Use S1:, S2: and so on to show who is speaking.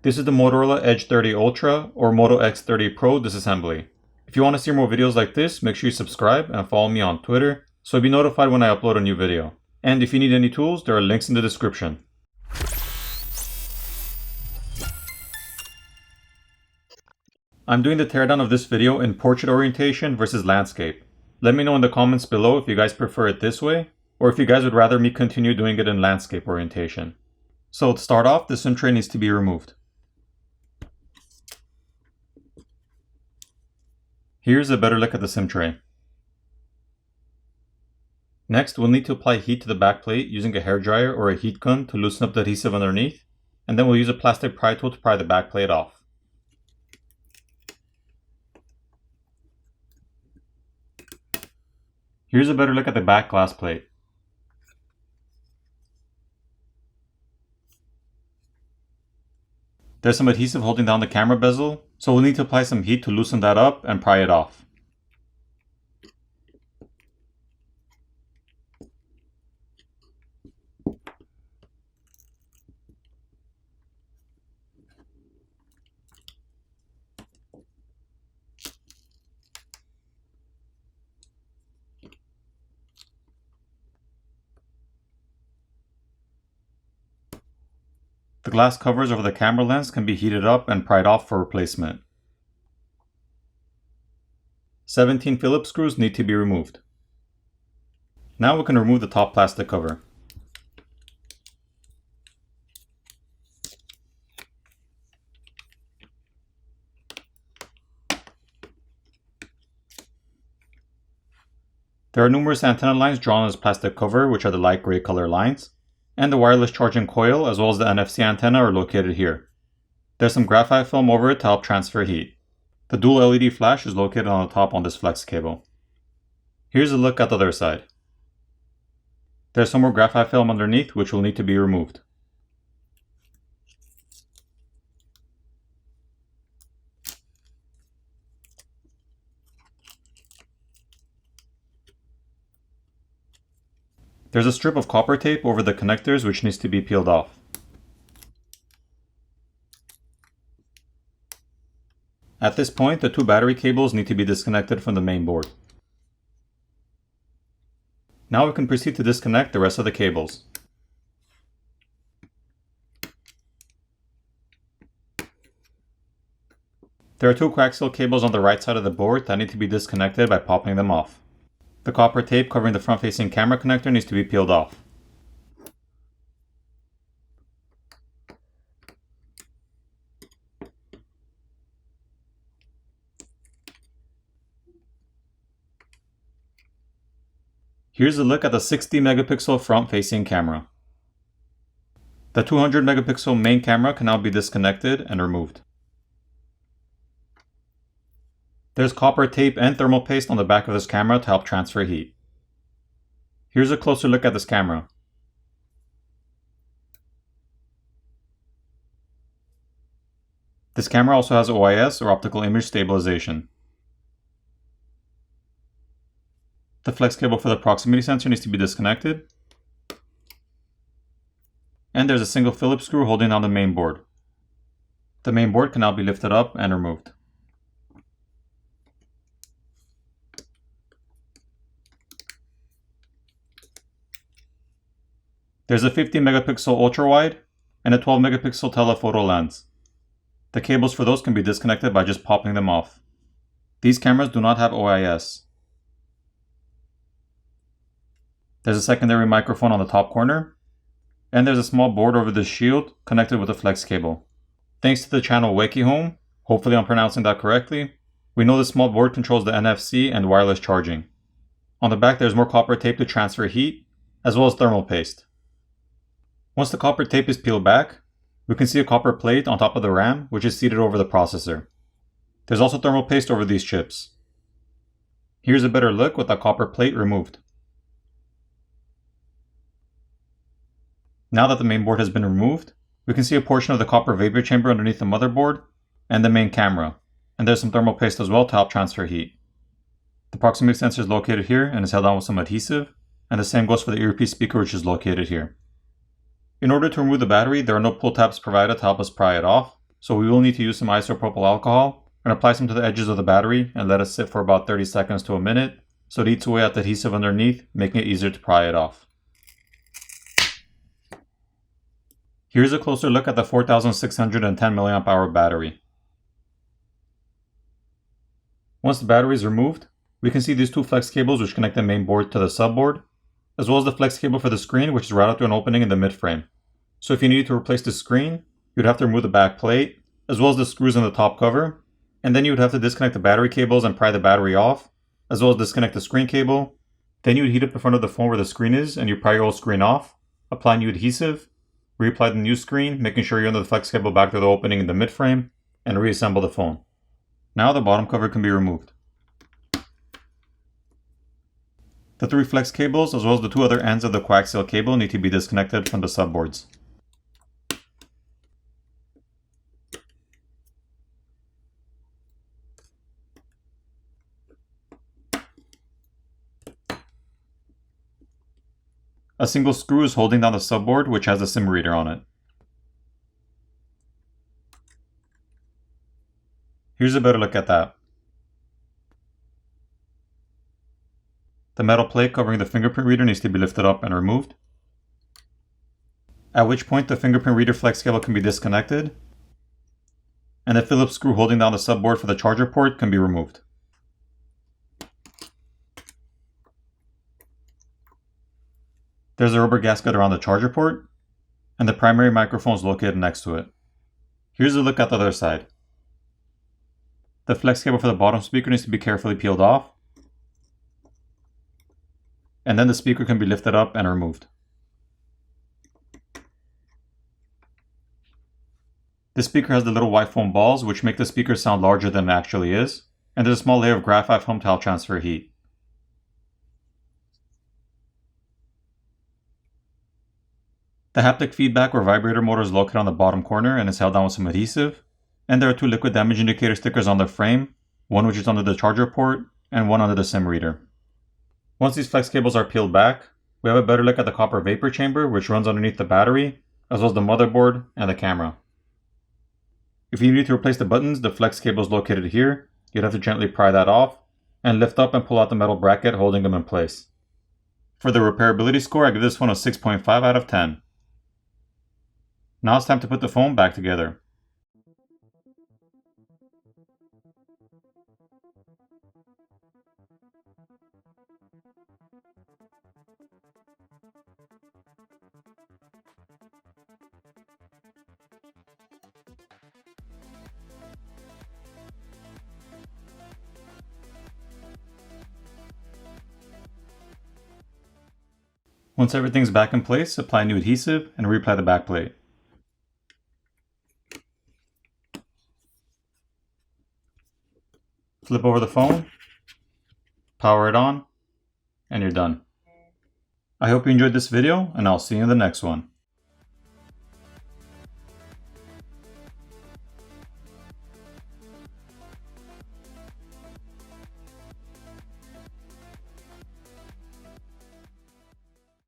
S1: This is the Motorola Edge 30 Ultra or Moto X30 Pro disassembly. If you want to see more videos like this, make sure you subscribe and follow me on Twitter so you'll be notified when I upload a new video. And if you need any tools, there are links in the description. I'm doing the teardown of this video in portrait orientation versus landscape. Let me know in the comments below if you guys prefer it this way, or if you guys would rather me continue doing it in landscape orientation. So to start off, the SIM tray needs to be removed. Here's a better look at the SIM tray. Next, we'll need to apply heat to the back plate using a hairdryer or a heat gun to loosen up the adhesive underneath, and then we'll use a plastic pry tool to pry the back plate off. Here's a better look at the back glass plate. There's some adhesive holding down the camera bezel, so we'll need to apply some heat to loosen that up and pry it off. The glass covers over the camera lens can be heated up and pried off for replacement. 17 Phillips screws need to be removed. Now we can remove the top plastic cover. There are numerous antenna lines drawn on this plastic cover, which are the light gray color lines, and the wireless charging coil as well as the NFC antenna are located here. There's some graphite film over it to help transfer heat. The dual LED flash is located on the top on this flex cable. Here's a look at the other side. There's some more graphite film underneath which will need to be removed. There's a strip of copper tape over the connectors which needs to be peeled off. At this point, the two battery cables need to be disconnected from the main board. Now we can proceed to disconnect the rest of the cables. There are two coaxial cables on the right side of the board that need to be disconnected by popping them off. The copper tape covering the front-facing camera connector needs to be peeled off. Here's a look at the 60 megapixel front-facing camera. The 200 megapixel main camera can now be disconnected and removed. There's copper tape and thermal paste on the back of this camera to help transfer heat. Here's a closer look at this camera. This camera also has OIS or optical image stabilization. The flex cable for the proximity sensor needs to be disconnected. And there's a single Phillips screw holding down the main board. The main board can now be lifted up and removed. There's a 50 megapixel ultra-wide and a 12 megapixel telephoto lens. The cables for those can be disconnected by just popping them off. These cameras do not have OIS. There's a secondary microphone on the top corner, and there's a small board over the shield connected with a flex cable. Thanks to the channel WikiHome, hopefully I'm pronouncing that correctly, we know this small board controls the NFC and wireless charging. On the back there's more copper tape to transfer heat, as well as thermal paste. Once the copper tape is peeled back, we can see a copper plate on top of the RAM which is seated over the processor. There's also thermal paste over these chips. Here's a better look with that copper plate removed. Now that the main board has been removed, we can see a portion of the copper vapor chamber underneath the motherboard and the main camera, and there's some thermal paste as well to help transfer heat. The proximity sensor is located here and is held on with some adhesive, and the same goes for the earpiece speaker which is located here. In order to remove the battery, there are no pull tabs provided to help us pry it off, so we will need to use some isopropyl alcohol and apply some to the edges of the battery and let it sit for about 30 seconds to a minute so it eats away at the adhesive underneath, making it easier to pry it off. Here's a closer look at the 4610 mAh battery. Once the battery is removed, we can see these two flex cables which connect the main board to the subboard, as well as the flex cable for the screen which is routed to an opening in the midframe. So if you needed to replace the screen, you'd have to remove the back plate, as well as the screws in the top cover, and then you would have to disconnect the battery cables and pry the battery off, as well as disconnect the screen cable. Then you would heat up the front of the phone where the screen is and you pry your old screen off, apply new adhesive, reapply the new screen, making sure you run the flex cable back to the opening in the midframe, and reassemble the phone. Now the bottom cover can be removed. The 3 flex cables, as well as the 2 other ends of the coaxial cable, need to be disconnected from the subboards. A single screw is holding down the subboard, which has a SIM reader on it. Here's a better look at that. The metal plate covering the fingerprint reader needs to be lifted up and removed, at which point the fingerprint reader flex cable can be disconnected, and the Phillips screw holding down the subboard for the charger port can be removed. There's a rubber gasket around the charger port, and the primary microphone is located next to it. Here's a look at the other side. The flex cable for the bottom speaker needs to be carefully peeled off, and then the speaker can be lifted up and removed. This speaker has the little white foam balls which make the speaker sound larger than it actually is, and there's a small layer of graphite foam to help transfer heat. The haptic feedback or vibrator motor is located on the bottom corner and is held down with some adhesive, and there are 2 liquid damage indicator stickers on the frame, one which is under the charger port and one under the SIM reader. Once these flex cables are peeled back, we have a better look at the copper vapor chamber which runs underneath the battery, as well as the motherboard and the camera. If you need to replace the buttons, the flex cable is located here. You'd have to gently pry that off and lift up and pull out the metal bracket holding them in place. For the repairability score, I give this one a 6.5 out of 10. Now it's time to put the phone back together. Once everything's back in place, apply new adhesive and reapply the back plate. Flip over the phone, power it on, and you're done. I hope you enjoyed this video, and I'll see you in the next one.